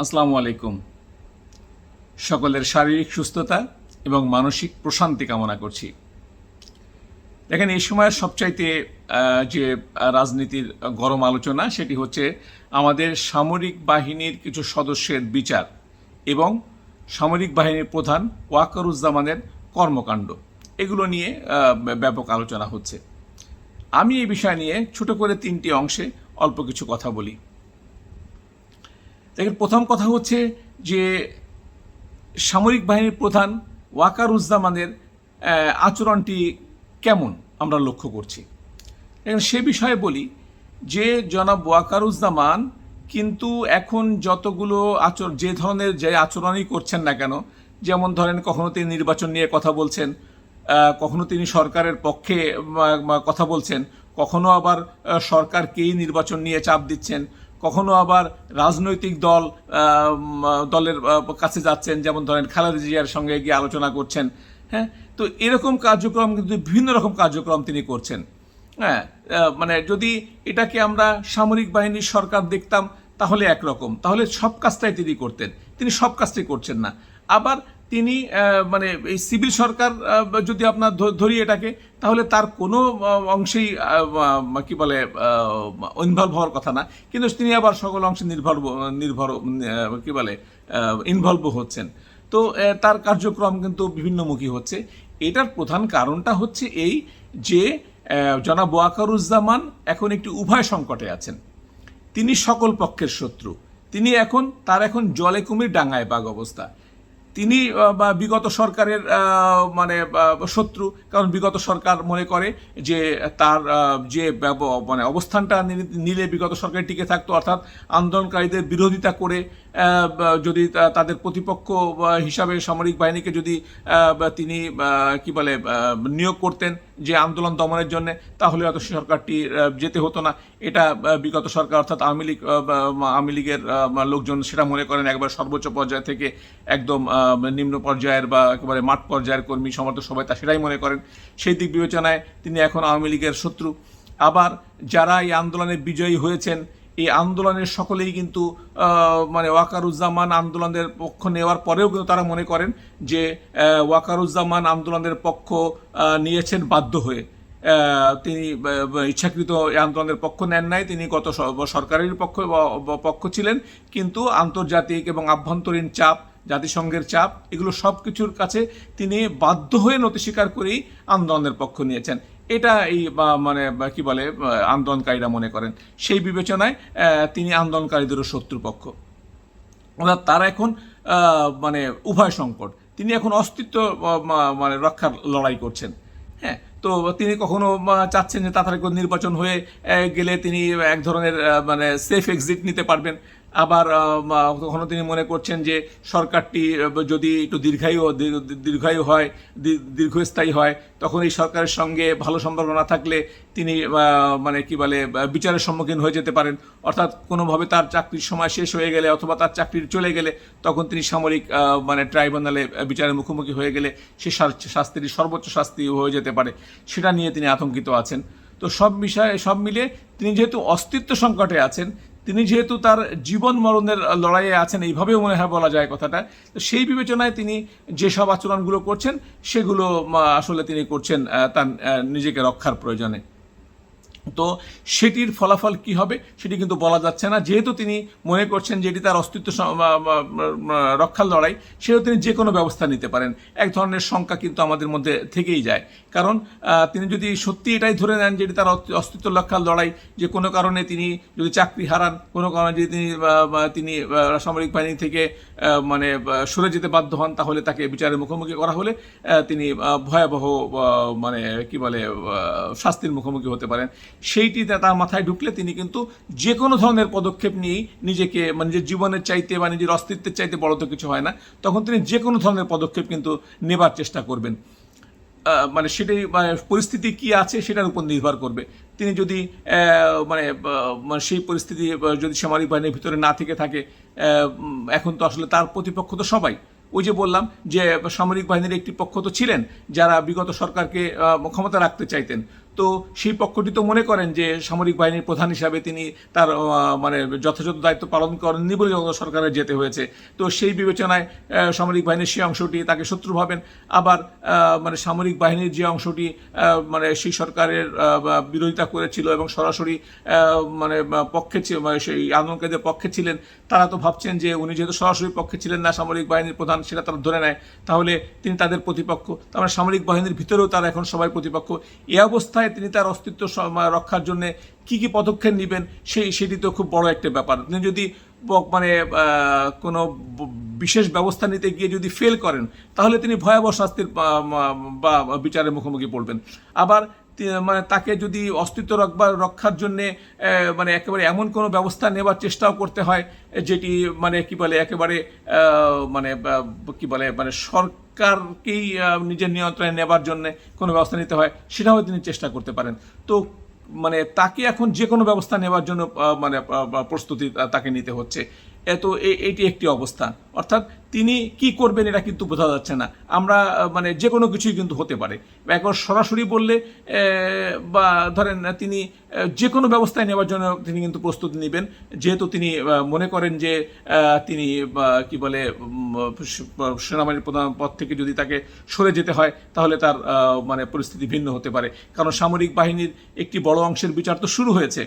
আসসালামু আলাইকুম। সকলের শারীরিক সুস্থতা এবং মানসিক প্রশান্তি কামনা করছি। দেখেন, এই সময়ের সবচাইতে যে রাজনীতির গরম আলোচনা সেটি হচ্ছে আমাদের সামরিক বাহিনীর কিছু সদস্যের বিচার এবং সামরিক বাহিনীর প্রধান ওয়াকারুজ্জামানের কর্মকাণ্ড। এগুলো নিয়ে ব্যাপক আলোচনা হচ্ছে। আমি এই বিষয় নিয়ে ছোট করে তিনটি অংশে অল্প কিছু কথা বলি। দেখেন, প্রথম কথা হচ্ছে যে সামরিক বাহিনীর প্রধান ওয়াকারুজ্জামানের আচরণটি কেমন আমরা লক্ষ্য করছি। এখন সে বিষয়ে বলি যে জনাব ওয়াকারুজ্জামান কিন্তু এখন যতগুলো যে ধরনের যে আচরণই করছেন না কেন, যেমন ধরেন কখনো তিনি নির্বাচন নিয়ে কথা বলছেন, কখনো তিনি সরকারের পক্ষে কথা বলছেন, কখনো আবার সরকারকেই নির্বাচন নিয়ে চাপ দিচ্ছেন, কখনো আবার রাজনৈতিক দলের কাছে যাচ্ছেন, যেমন ধরেন খালেদা জিয়ার সঙ্গে গিয়ে আলোচনা করছেন। হ্যাঁ, তো এরকম কার্যক্রম কিন্তু বিভিন্ন রকম কার্যক্রম তিনি করছেন। হ্যাঁ, মানে যদি এটাকে আমরা সামরিক বাহিনীর সরকার দেখতাম তাহলে একরকম, তাহলে সব কাজটাই তিনি করতেন। তিনি সব কাজটাই করছেন না। আবার তিনি মানে এই সিভিল সরকার যদি আপনার ধরি এটাকে, তাহলে তার কোনো অংশেই কি বলে ইনভলভ হওয়ার কথা না, কিন্তু তিনি আবার সকল অংশে নির্ভর কি বলে ইনভলভ হচ্ছেন। তো তার কার্যক্রম কিন্তু বিভিন্নমুখী হচ্ছে। এটার প্রধান কারণটা হচ্ছে এই যে জনাব ওয়াকারুজ্জামান এখন একটি উভয় সংকটে আছেন। তিনি সকল পক্ষের শত্রু। তিনি তার এখন জলে কুমির ডাঙায় বাঘ অবস্থা। তিনি বিগত সরকারের মানে শত্রু, কারণ বিগত সরকার মনে করে যে তার যে মানে অবস্থানটা নিলে বিগত সরকার টিকে থাকতো, অর্থাৎ আন্দোলনকারীদের বিরোধিতা করে যদি তাদের প্রতিপক্ষ হিসাবে সামরিক বাহিনীকে যদি তিনি কি বলে নিয়োগ করতেন যে আন্দোলন দমনের জন্য, তাহলে হয়তো সরকারটি যেতে হতো না। এটা বিগত সরকার অর্থাৎ আওয়ামী লীগের লোকজন সেটা মনে করেন, একবার সর্বোচ্চ পর্যায় থেকে একদম নিম্ন পর্যায়ের বা একেবারে মাঠ পর্যায়ের কর্মী সমর্থক সবাই তা সেটাই মনে করেন। সেই দিক বিবেচনায় তিনি এখন আওয়ামী লীগের শত্রু। আবার যারা এই আন্দোলনে বিজয়ী হয়েছেন, এই আন্দোলনের সকলেই কিন্তু মানে ওয়াকারুজ্জামান আন্দোলনের পক্ষ নেওয়ার পরেও কিন্তু তারা মনে করেন যে ওয়াকারুজ্জামান আন্দোলনের পক্ষ নিয়েছেন বাধ্য হয়ে। তিনি ইচ্ছাকৃত এই আন্দোলনের পক্ষ নেন নাই। তিনি গত সরকারের পক্ষ ছিলেন, কিন্তু আন্তর্জাতিক এবং আভ্যন্তরীণ চাপ, জাতিসংঘের চাপ, এগুলো সব কিছুর কাছে তিনি বাধ্য হয়ে নতি স্বীকার করেই আন্দোলনের পক্ষ নিয়েছেন। এটা এই মানে কি বলে আন্দোলনকারীরা মনে করেন। সেই বিবেচনায় তিনি আন্দোলনকারীদেরও শত্রুপক্ষ। অর্থাৎ তারা এখন মানে উভয় সংকট। তিনি এখন অস্তিত্ব মানে রক্ষার লড়াই করছেন। হ্যাঁ, তো তিনি কখনো চাচ্ছেন যে তাড়াতাড়ি করে নির্বাচন হয়ে গেলে তিনি এক ধরনের মানে সেফ এক্সিট নিতে পারবেন। আবার কখনো তিনি মনে করছেন যে সরকারটি যদি একটু দীর্ঘায়ু হয়, দীর্ঘস্থায়ী হয়, তখন এই সরকারের সঙ্গে ভালো সম্পর্ক না থাকলে তিনি মানে কি বলে বিচারের সম্মুখীন হয়ে যেতে পারেন। অর্থাৎ কোনোভাবে তার চাকরির সময় শেষ হয়ে গেলে অথবা তার চাকরি চলে গেলে তখন তিনি সামরিক মানে ট্রাইব্যুনালে বিচারের মুখোমুখি হয়ে গেলে সে শাস্তিটি সর্বোচ্চ শাস্তি হয়ে যেতে পারে। সেটা নিয়ে তিনি আতঙ্কিত আছেন। তো সব মিলিয়ে তিনি যেহেতু অস্তিত্ব সংকটে আছেন, তিনি যেহেতু তার জীবন মরণের লড়াইয়ে আছেন, এইভাবেও মনে হয় বলা যায় কথাটা। তো সেই বিবেচনায় তিনি যেসব আচরণগুলো করছেন সেগুলো আসলে তিনি করছেন তার নিজেকে রক্ষার প্রয়োজনে। তো সেটির ফলাফল কি হবে সেটি কিন্তু বলা যাচ্ছে না। যেহেতু তিনি মনে করছেন যে এটি তার অস্তিত্ব রক্ষার লড়াই, সেহেতু তিনি যে কোনো ব্যবস্থা নিতে পারেন। এক ধরনের শঙ্কা কিন্তু আমাদের মধ্যে থেকেই যায়, কারণ তিনি যদি সত্যি এটাই ধরে নেন যে এটি তার অস্তিত্ব রক্ষার লড়াই, যে কোনো কারণে তিনি যদি চাকরি হারান, কোনো কারণে যদি তিনি সামরিক বাহিনী থেকে মানে সরে যেতে বাধ্য হন, তাহলে তাকে বিচারের মুখোমুখি করা হলে তিনি ভয়াবহ মানে কি বলে শাস্তির মুখোমুখি হতে পারেন। সেইটি তার মাথায় ঢুকলে তিনি কিন্তু যে কোনো ধরনের পদক্ষেপ নিয়েই নিজেকে মানে নিজের জীবনের চাইতে বা নিজের অস্তিত্বের চাইতে বড় তো কিছু হয় না, তখন তিনি যে কোনো ধরনের পদক্ষেপ কিন্তু নেবার চেষ্টা করবেন। মানে সেটাই পরিস্থিতি কি আছে সেটার উপর নির্ভর করবে। তিনি যদি মানে সেই পরিস্থিতি যদি সামরিক বাহিনীর ভিতরে না থেকে থাকে, এখন তো আসলে তার প্রতিপক্ষ তো সবাই। ওই যে বললাম যে সামরিক বাহিনীর একটি পক্ষ তো ছিলেন যারা বিগত সরকারকে ক্ষমতা রাখতে চাইতেন। তো সেই পক্ষটি তো মনে করেন যে সামরিক বাহিনীর প্রধান হিসাবে তিনি তার মানে যথাযথ দায়িত্ব পালন করেননি বলে সরকারের যেতে হয়েছে। তো সেই বিবেচনায় সামরিক বাহিনীর সেই অংশটি তাকে শত্রু ভাবেন, আবার মানে সামরিক বাহিনীর যে অংশটি মানে সেই সরকারের বিরোধিতা করেছিল এবং সরাসরি মানে পক্ষে মানে সেই আন্দোলনকারীদের পক্ষে ছিলেন, তারা তো ভাবছেন যে উনি যেহেতু সরাসরি পক্ষে ছিলেন না সামরিক বাহিনীর প্রধান, সেটা তারা ধরে নেয়, তাহলে তিনি তাদের প্রতিপক্ষ। তার মানে সামরিক বাহিনীর ভিতরেও তারা এখন সবাই প্রতিপক্ষ। এই অবস্থায় তিনি তার অস্তিত্ব রক্ষার জন্য কি কি পদক্ষেপ নেবেন সেটি তো খুব বড় একটা ব্যাপার। তিনি যদি মানে কোনো বিশেষ ব্যবস্থা নিতে গিয়ে যদি ফেল করেন, তাহলে তিনি ভয়াবহ শাস্তির বা বিচারের মুখোমুখি পড়বেন। আবার মানে তাকে যদি অস্তিত্ব রক্ষার জন্যে মানে একেবারে এমন কোনো ব্যবস্থা নেওয়ার চেষ্টাও করতে হয় যেটি মানে কি বলে একেবারে মানে কি বলে মানে সরকারকেই নিজের নিয়ন্ত্রণে নেবার জন্যে কোনো ব্যবস্থা নিতে হয়, সেটাও তিনি চেষ্টা করতে পারেন। তো মানে তাকে এখন যে কোনো ব্যবস্থা নেওয়ার জন্য মানে প্রস্তুতি তাকে নিতে হচ্ছে। তো এটি একটি অবস্থা, অর্থাৎ তিনি কি করবেন এটা কিন্তু বোঝা যাচ্ছে না। আমরা মানে যে কোনো কিছুই কিন্তু হতে পারে। একবার সরাসরি বললে বা ধরেন তিনি যে কোনো ব্যবস্থায় নেওয়ার জন্য তিনি কিন্তু প্রস্তুতি নেবেন, যেহেতু তিনি মনে করেন যে তিনি কি বলে সেনাবাহিনীর প্রধান পদ থেকে যদি তাকে সরে যেতে হয় তাহলে তার মানে পরিস্থিতি ভিন্ন হতে পারে। কারণ সামরিক বাহিনীর একটি বড় অংশের বিচার তো শুরু হয়েছে,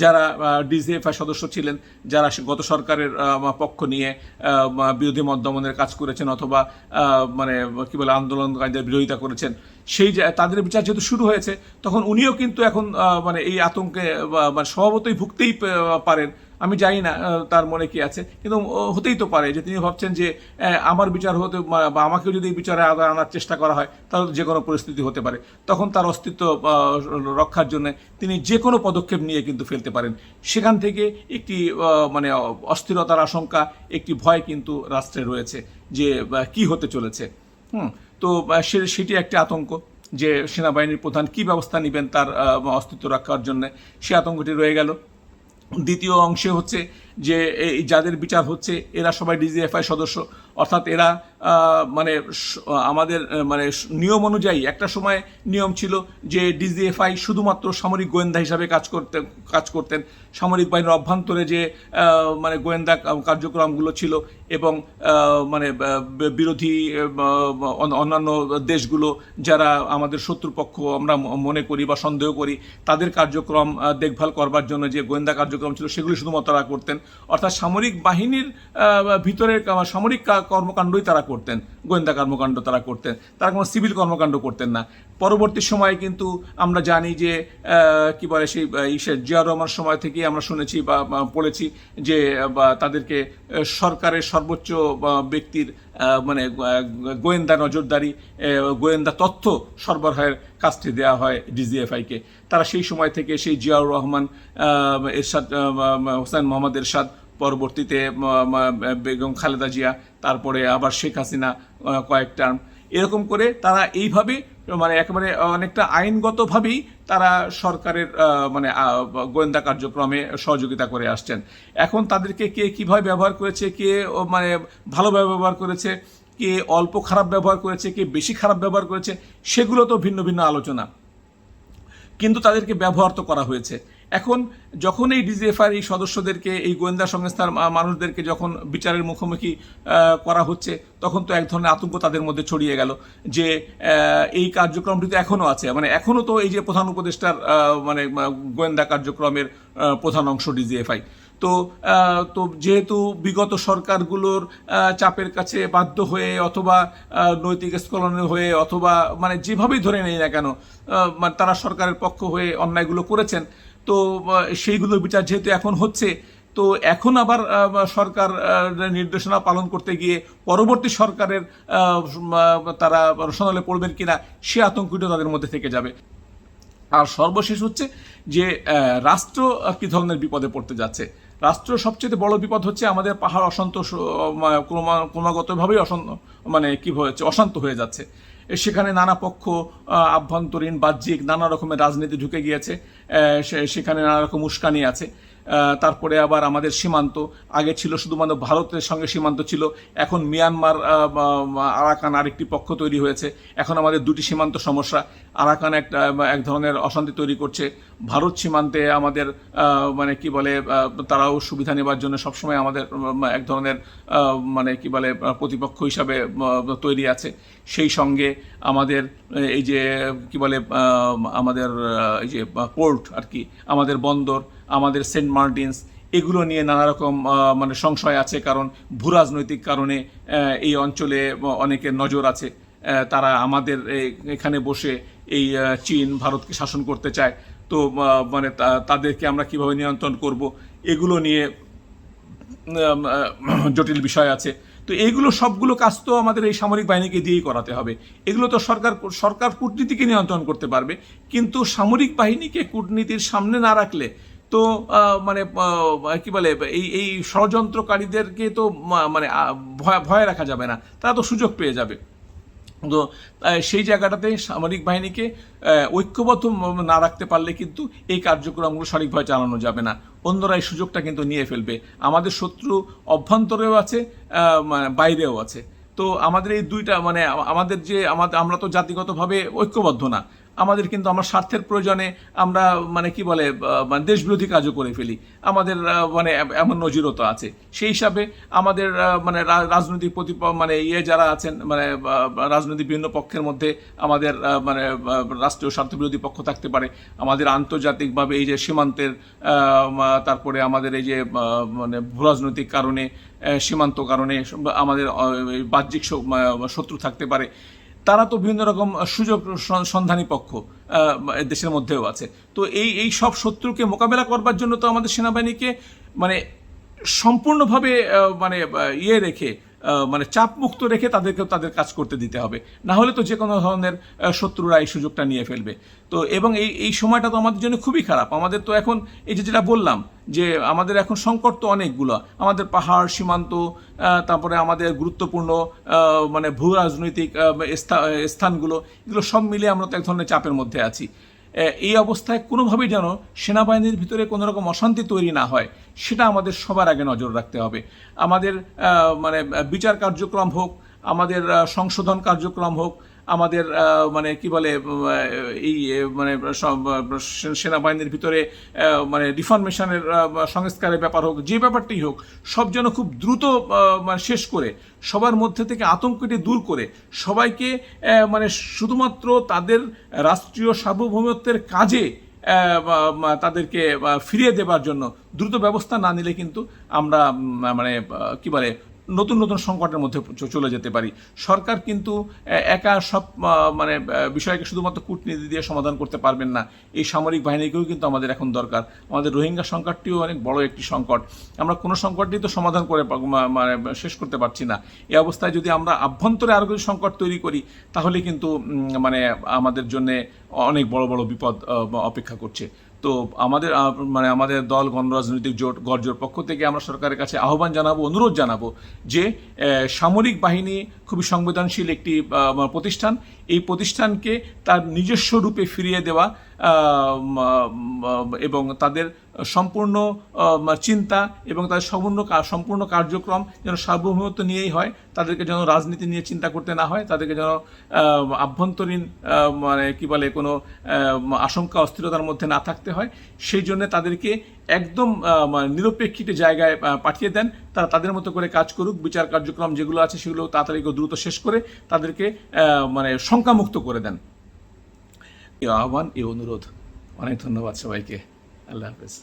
যারা ডিজিএফআই সদস্য ছিলেন, যারা গত সরকারের পক্ষ নিয়ে বিরোধী মত দমনের কাজ করেছেন অথবা মানে কি বলে আন্দোলনকারীদের বিরোধিতা করেছেন, সেই তাদের বিচার যেহেতু শুরু হয়েছে, তখন উনিও কিন্তু এখন মানে এই আতঙ্কে মানে স্বভাবতই ভুগতেই পারেন। আমি জানি না তার মনে কি আছে, কিন্তু হতেই তো পারে যে তিনি ভাবছেন যে আমার বিচার হতে বা আমাকেও যদি বিচারে আনার চেষ্টা করা হয় তাহলে যে কোনো পরিস্থিতি হতে পারে। তখন তার অস্তিত্ব রক্ষার জন্য তিনি যে কোনো পদক্ষেপ নিয়ে কিন্তু ফেলতে পারেন। সেখান থেকে একটি মানে অস্থিরতার আশঙ্কা, একটি ভয় কিন্তু রাষ্ট্রে রয়েছে যে কি হতে চলেছে। তো সেটি একটি আতঙ্ক যে সেনাবাহিনীর প্রধান কি ব্যবস্থা নেবেন তার অস্তিত্ব রক্ষার জন্য, সে আতঙ্কটি রয়ে গেল। দ্বিতীয় অংশে হচ্ছে যে যাদের বিচার হচ্ছে এরা সবাই ডিজিএফআই সদস্য, অর্থাৎ এরা মানে আমাদের মানে নিয়ম অনুযায়ী একটা সময় নিয়ম ছিল যে ডিজিএফআই শুধুমাত্র সামরিক গোয়েন্দা হিসাবে কাজ করতেন। সামরিক বাহিনীর অভ্যন্তরে যে মানে গোয়েন্দা কার্যক্রমগুলো ছিল এবং মানে বিরোধী অন্যান্য দেশগুলো যারা আমাদের শত্রুপক্ষ আমরা মনে করি বা সন্দেহ করি, তাদের কার্যক্রম দেখভাল করবার জন্য যে গোয়েন্দা কার্যক্রম ছিল সেগুলি শুধুমাত্র তারা করতেন। অর্থাৎ সামরিক বাহিনীর ভিতরের সামরিক কর্মকাণ্ডই তারা করতেন, গোয়েন্দা কর্মকাণ্ড তারা করতেন, তারা কোনো সিভিল কর্মকাণ্ড করতেন না। পরবর্তী সময়ে কিন্তু আমরা জানি যে কি বলে সেই জিয়া রহমান সময় থেকে আমরা শুনেছি বা পড়েছি যে তাদেরকে সরকারের সর্বোচ্চ ব্যক্তির মানে গোয়েন্দা নজরদারি, গোয়েন্দা তথ্য সরবরাহের কাজটি দেওয়া হয় ডিজিএফআইকে। তারা সেই সময় থেকে সেই জিয়াউর রহমান, এরশাদ হোসেন মোহাম্মদ এরশাদ, পরবর্তীতে বেগম খালেদা জিয়া, তারপরে আবার শেখ হাসিনা কয়েক টার্ম, এরকম করে তারা এইভাবে মানে একেবারে অনেকটা আইনগতভাবেই তারা সরকারের মানে গোয়েন্দা কার্যক্রমে সহযোগিতা করে আসছেন। এখন তাদেরকে কে কীভাবে ব্যবহার করেছে, কে মানে ভালোভাবে ব্যবহার করেছে, কে অল্প খারাপ ব্যবহার করেছে, কে বেশি খারাপ ব্যবহার করেছে, সেগুলো তো ভিন্ন ভিন্ন আলোচনা, কিন্তু তাদেরকে ব্যবহার তো করা হয়েছে। এখন যখন এই ডিজিএফআই এই সদস্যদেরকে, এই গোয়েন্দা সংস্থার মানুষদেরকে যখন বিচারের মুখোমুখি করা হচ্ছে, তখন তো এক ধরনের আতঙ্ক তাদের মধ্যে ছড়িয়ে গেল যে এই কার্যক্রমটি তো এখনও আছে, মানে এখনও তো এই যে প্রধান উপদেষ্টার মানে গোয়েন্দা কার্যক্রমের প্রধান অংশ ডিজিএফআই। তো যেহেতু বিগত সরকারগুলোর চাপের কাছে বাধ্য হয়ে অথবা নৈতিক স্খলন হয়ে অথবা মানে যেভাবেই ধরে নেই না কেন মানে তারা সরকারের পক্ষ হয়ে অন্যায়গুলো করেছেন, তো সেইগুলোর বিচার যেহেতু এখন হচ্ছে, তো এখন আবার সরকার নির্দেশনা পালন করতে গিয়ে পরবর্তী সরকারের তারা রসনালে পড়বেন কিনা সে আতঙ্কটা তাদের মধ্যে থেকে যাবে। আর সর্বশেষ হচ্ছে যে রাষ্ট্র কী ধরনের বিপদে পড়তে যাচ্ছে। রাষ্ট্র সবচেয়ে বড় বিপদ হচ্ছে আমাদের পাহাড় অসন্তোষ ক্রমাগতভাবেই মানে কী হয়েছে, অশান্ত হয়ে যাচ্ছে। সেখানে নানা পক্ষ আভ্যন্তরীণ বাহ্যিক নানা রকমের রাজনীতি ঢুকে গিয়েছে, সেখানে নানা রকম উস্কানি আছে। তারপরে আবার আমাদের সীমান্ত আগে ছিল শুধুমাত্র ভারতের সঙ্গে সীমান্ত ছিল, এখন মিয়ানমার আরাকান আরেকটি পক্ষ তৈরি হয়েছে। এখন আমাদের দুটি সীমান্ত সমস্যা, আরাকান এক ধরনের অশান্তি তৈরি করছে, ভারত সীমান্তে আমাদের মানে কি বলে তারাও সুবিধা নেবার জন্য সবসময় আমাদের এক ধরনের মানে কি বলে প্রতিপক্ষ হিসাবে তৈরি আছে। সেই সঙ্গে আমাদের এই যে কি বলে আমাদের এই যে পোর্ট আর কি, আমাদের বন্দর, আমাদের সেন্ট মার্টিনস, এগুলো নিয়ে নানা রকম মানে সংশয় আছে, কারণ ভূরাজনৈতিক কারণে এই অঞ্চলে অনেকের নজর আছে। তারা আমাদের এখানে বসে এই চীন ভারতকে শাসন করতে চায়। তো মানে তাদেরকে আমরা কিভাবে নিয়ন্ত্রণ করব, এগুলো নিয়ে জটিল বিষয় আছে। তো এইগুলো সবগুলো কাজ তো আমাদের এই সামরিক বাহিনীকে দিয়েই করাতে হবে। এগুলো তো সরকার কূটনীতিকে নিয়ন্ত্রণ করতে পারবে, কিন্তু সামরিক বাহিনীকে কূটনীতির সামনে না রাখলে তো মানে কি বলে এই ষড়যন্ত্রকারীদেরকে তো মানে ভয় রাখা যাবে না, তারা তো সুযোগ পেয়ে যাবে। তো সেই জায়গাটাতে সামরিক বাহিনীকে ঐক্যবদ্ধ না রাখতে পারলে কিন্তু এই কার্যক্রমগুলো সঠিকভাবে চালানো যাবে না। অন্যরা এই সুযোগটা কিন্তু নিয়ে ফেলবে। আমাদের শত্রু অভ্যন্তরেও আছে, বাইরেও আছে। তো আমাদের এই দুইটা মানে আমাদের যে আমরা তো জাতিগতভাবে ঐক্যবদ্ধ না, আমাদের কিন্তু আমার স্বার্থের প্রয়োজনে আমরা মানে কি বলে দেশবিরোধী কাজও করে ফেলি। আমাদের মানে এমন নজিরও তো আছে। সেই হিসাবে আমাদের মানে রাজনৈতিক মানে যারা আছেন মানে রাজনৈতিক বিভিন্ন পক্ষের মধ্যে আমাদের মানে রাষ্ট্রীয় স্বার্থবিরোধী পক্ষ থাকতে পারে। আমাদের আন্তর্জাতিকভাবে এই যে সীমান্তের তারপরে আমাদের এই যে মানে ভূরাজনৈতিক কারণে সীমান্ত কারণে আমাদের বাহ্যিক শত্রু থাকতে পারে। তারা তো বিভিন্ন রকম সুযোগ সন্ধানী পক্ষ দেশের মধ্যেও আছে। তো এই সব শত্রুকে মোকাবেলা করবার জন্য তো আমাদের সেনাবাহিনীকে মানে সম্পূর্ণভাবে মানে রেখে মানে চাপ মুক্ত রেখে তাদেরকেও তাদের কাজ করতে দিতে হবে। না হলে তো যে কোনো ধরনের শত্রুরা এই সুযোগটা নিয়ে ফেলবে। তো এবং এই সময়টা তো আমাদের জন্য খুবই খারাপ। আমাদের তো এখন এই যেটা বললাম যে আমাদের এখন সংকট তো অনেকগুলো, আমাদের পাহাড় সীমান্ত, তারপরে আমাদের গুরুত্বপূর্ণ মানে ভূ রাজনৈতিক স্থানগুলো, এগুলো সব মিলিয়ে আমরা তো এক ধরনের চাপের মধ্যে আছি। এই অবস্থায় কোনোভাবেই যেন সেনাবাহিনীর ভিতরে কোনো রকম অশান্তি তৈরি না হয়, সেটা আমাদের সবার আগে নজর রাখতে হবে। আমাদের মানে বিচার কার্যক্রম হোক, আমাদের সংশোধন কার্যক্রম হোক, আমাদের মানে কি বলে এই মানে সেনাবাহিনীর ভিতরে মানে রিফরমেশনের সংস্কারের ব্যাপার হোক, যে ব্যাপারটাই হোক, সব যেন খুব দ্রুত মানে শেষ করে সবার মধ্যে থেকে আতঙ্কটি দূর করে সবাইকে মানে শুধুমাত্র তাদের রাষ্ট্রীয় সার্বভৌমত্বের কাজে তাদেরকে ফিরিয়ে দেবার জন্য দ্রুত ব্যবস্থা না নিলে কিন্তু আমরা মানে কি বলে নতুন নতুন সংকটের মধ্যে চলে যেতে পারি। সরকার কিন্তু একা সব মানে বিষয়কে শুধুমাত্র কূটনীতি দিয়ে সমাধান করতে পারবেন না। এই সামরিক বাহিনীকেও কিন্তু আমাদের এখন দরকার। আমাদের রোহিঙ্গা সংকটটিও অনেক বড় একটি সংকট। আমরা কোনো সংকটই তো সমাধান করে মানে শেষ করতে পারছি না। এই অবস্থায় যদি আমরা আভ্যন্তরে আরও কিছু সংকট তৈরি করি, তাহলে কিন্তু মানে আমাদের জন্যে অনেক বড় বড় বিপদ অপেক্ষা করছে। তো আমাদের দল গণরাজনৈতিক জোট গর্জোর পক্ষ থেকে আমরা সরকারের কাছে আহ্বান জানাবো, অনুরোধ জানাবো যে সামরিক বাহিনী খুবই সংবেদনশীল একটি প্রতিষ্ঠান। এই প্রতিষ্ঠানকে তার নিজস্ব রূপে ফিরিয়ে দেওয়া এবং তাদের সম্পূর্ণ চিন্তা এবং তাদের সম্পূর্ণ কার্যক্রম যেন সার্বভৌমত্ব নিয়েই হয়। তাদেরকে যেন রাজনীতি নিয়ে চিন্তা করতে না হয়, তাদেরকে যেন আভ্যন্তরীণ মানে কি বলে কোনো আশঙ্কা অস্থিরতার মধ্যে না থাকতে হয়। সেই জন্য তাদেরকে একদম নিরপেক্ষ জায়গায় পাঠিয়ে দেন। তারা তাদের মতো করে কাজ করুক, বিচার কার্যক্রম যেগুলো আছে সেগুলো তাড়াতাড়ি দ্রুত শেষ করে তাদেরকে মানে শঙ্কামুক্ত করে দেন। এই আহ্বান, এই অনুরোধ। অনেক ধন্যবাদ সবাইকে। আল্লাহ হাফেজ।